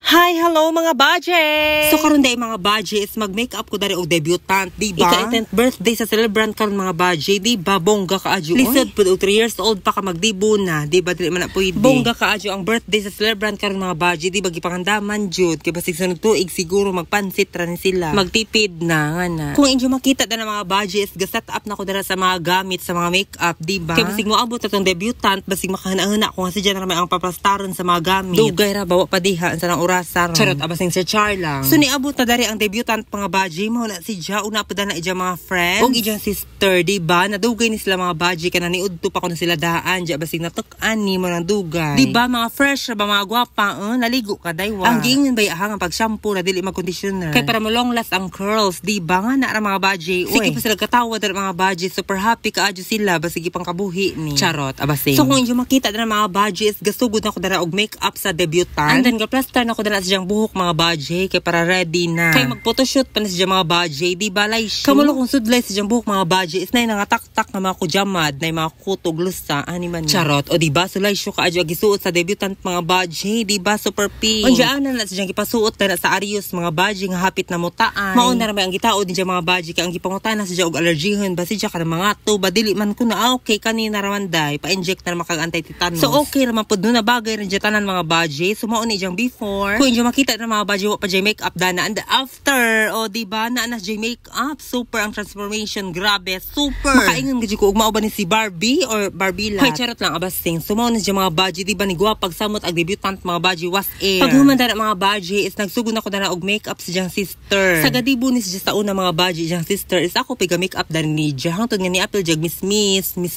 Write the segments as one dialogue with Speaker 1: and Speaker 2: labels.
Speaker 1: Hi, hello mga budget! So karon day mga budget is mag-makeup ko dari og debutant, di ba? Ika-10th birthday sa celebrant karon mga budget, di ba? Bongga ka adyo. Lisod pud og 3 years old pa ka magdibo na, di ba? Dili man na pwede. Bongga ka adyo ang birthday sa celebrant karon mga budget, di ba? Gipangandaman jud kay basig sunod tuig siguro magpansit ra ni sila. Magtipid na nga na. Kung inyo makita da na mga budget is ga-set up na ko dara sa mga gamit sa mga makeup, di ba? Kay basig mo abot atong debutant, basig makahana-hana ko nga si Jan ra may ang paplastaron sa mga gamit. Dugay ra bawa pa diha sa nang oras. Charot, abasing si Char lang. So niabot na dari ang debutant mga baji mo na si Ja una pa na ija mga friends og ija sister, di ba? Nadugay ni sila mga baji kana niudto pa ko na sila daan ja basing natuk-an ni mo nang dugay. Di ba mga fresh ra ba mga gwapa, naligo ka daywa. Ang giingin bay ahang ang pag-shampoo na dili mag-conditioner. Kay para mo long last ang curls, di ba nga na ra mga baji. Sige pa sila katawa dari mga baji, super happy ka adyo sila basig ipang kabuhi ni. Charot, abasing. So kung inyo makita na mga baji is gasugod na ko dara og makeup sa debutant. And then ga-plaster na ko dara sa buhok mga budget kay para ready na. Kay mag-photoshoot pa na siya mga budget, di ba lay show? Kamulo kung sudlay sa buhok mga budget is na yung nangatak-tak na mga kujamad, na yung mga kutog lusa, animan na. Charot, o di ba? So lay show ka adyo gisuot sa debutant mga budget, di ba? Super pink. Ondyaan na siyang gipasuot na sa Arius mga budget nga hapit na mutaan. Mauna na may ang gitao din siya mga budget kay ang gipangutan na siya og allergyhon ba siya ka mga to ba dili man ko na okay kanina raman day pa-inject na makag anti-tetanus. So okay raman pud na bagay rin tanan mga budget. So mao ni jang before. Kung inyo makita na mga budget pa jay makeup dana and after o di ba na jay makeup super ang transformation grabe super makaingon gid ko ug mao ba ni si Barbie or Barbie Lat. Hay charot lang abasing so mao na jay mga budget di ba ni guwapag samot ang debutant mga budget was air paghuman dana mga budget is nagsugod na ko dana og makeup si jang sister sa gadibo ni si sa una mga budget jang sister is ako piga makeup dani ni jang hangtod nga ni apple jag miss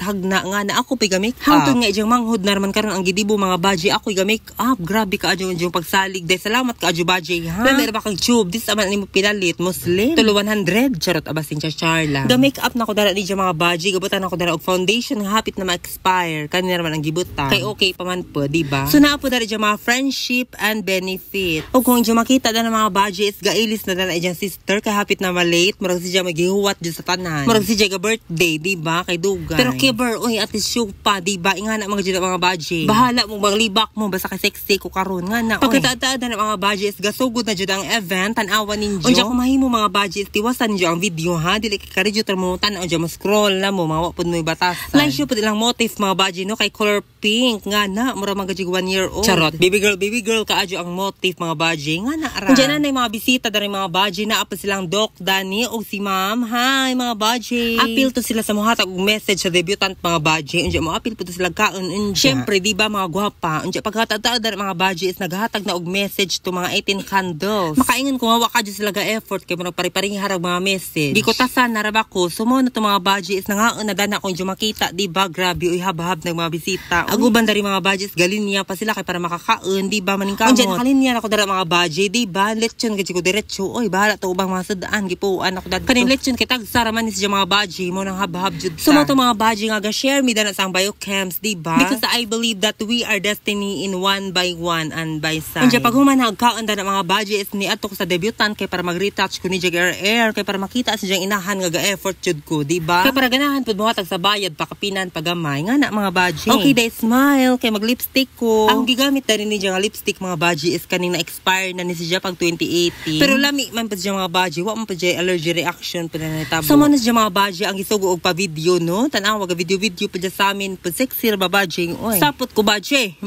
Speaker 1: hagna nga na ako piga makeup hangtod nga jang manghud na man karon ang gidibo mga budget ako piga makeup grabe ka adyo yung pagsalig day salamat ka adyo budget ha meron ba kang tube this aman nimo pinalit muslim tulo 100 charot abasing char lang ga makeup na ko dara ni mga budget gabutan ako dara og foundation nga hapit na ma-expire kanina naman ang gibutan kay okay pa man po di ba so naa po dara mga friendship and benefit o kung inyo makita dara mga budget is gailis na dara ijang sister kay hapit na malate murag siya magihuwat jud sa tanan murag siya ga birthday di ba kay dugay pero kiber oy at least show pa di ba ingana mga jud mga budget bahala mo maglibak mo basta kay sexy ko karon nga na pagkataad na mga budget gasugod na jud ang event tan-awan ninyo unja ko mahimo mga budget tiwasan niyo ang video ha dili kay kadyo mo tan-aw mo scroll na mo mga wapod mo batasan like show pud ilang motif mga budget no kay color pink nga na mura man gajig 1 year old charot baby girl ka adyo ang motif mga budget nga na ara unja na mga bisita dari mga budget na apa silang Doc Dani o si Ma'am hi mga budget appeal to sila sa mohatag og message sa debutant mga budget unja mo appeal pud sila kaon unja syempre di ba mga gwapa unja paghatag dari mga budget is naghatag na og message to mga 18 candles makaingon ko wa ka jud sila ga effort kay murag pari-paring harag mga message di ko tasan naraba ko sumo na to mga budget is nangaon na dana kung makita di ba grabe uy habahab ng mga bisita aguban dari mga budgets galinya pa sila kay para makakaon di ba maning kamot unja nakalinya ako dara mga budget di ba lechon gid ko diretso oy bahala to ubang mga sudaan gipuan ako dad kaning lechon kay tagsara man ni sa mga budget mo nang habahab jud sumo to mga budget nga ga share mi dana sa biocams di ba because I believe that we are destiny in one by one and by side unja pag human nagkaon dana mga budget ni ato ko sa debutant kay para mag-retouch ko ni jag air kay para makita sa jang inahan nga ga-effort jud ko di ba kay para ganahan pud mohatag sa bayad pakapinan pagamay nga na mga budget okay day smile kay mag-lipstick ko ang gigamit dali ni jang lipstick mga budget is kaning na-expire na ni siya pag 2018 pero lami man pud jang mga budget wa man pud jay allergy reaction pud na natabo so man jang mga budget ang gisugo og pa video no tan-aw ga video pud sa amin pud sexy ba budget oy sapot ko budget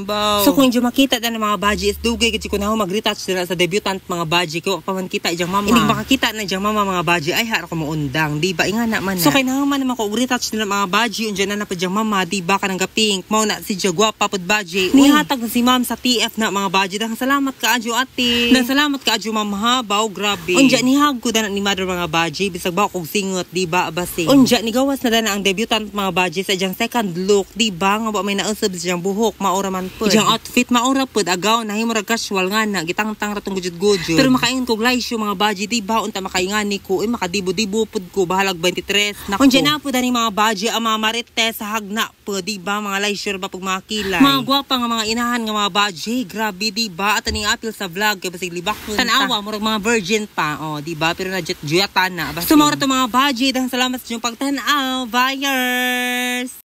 Speaker 1: so kung inyo makita dana mga budget is dugay gid ko na mag-retouch dira sa debutant mga budget ko pa man kita ijang mama inig makakita na ijang mama mga budget ay har ko mo undang di ba ingana man so kay naman naman ko retouch nila mga budget unja na pa ijang mama di ba kanang ga pink mao na si gwapa pud budget nihatag na si ma'am sa TF na mga budget ang salamat ka adyo ate na salamat ka adyo ma'am ha baw grabe unja nihag ko dana ni mother mga budget bisag ba kog singot di ba abase unja ni gawas na dana ang debutant mga budget sa ijang second look di ba nga ba may nausab sa ijang buhok maura man pud ijang outfit maura pud agaw nahimurag casual nga na gitangtang ratong gujud pero makaingon ko guys yung mga budget di ba unta makaingani ko makadibo-dibo pud ko bahalag 23 na unja na pud ani mga budget ang mga marites sa hagna pud di ba mga leisure ba pag mga kilay mga gwapa nga mga inahan nga mga budget grabe di ba at aning apil sa vlog kay basig libak tan-awa murag mga virgin pa di ba pero na juyatan na basta so, mga budget salamat sa inyong pagtan-aw buyers.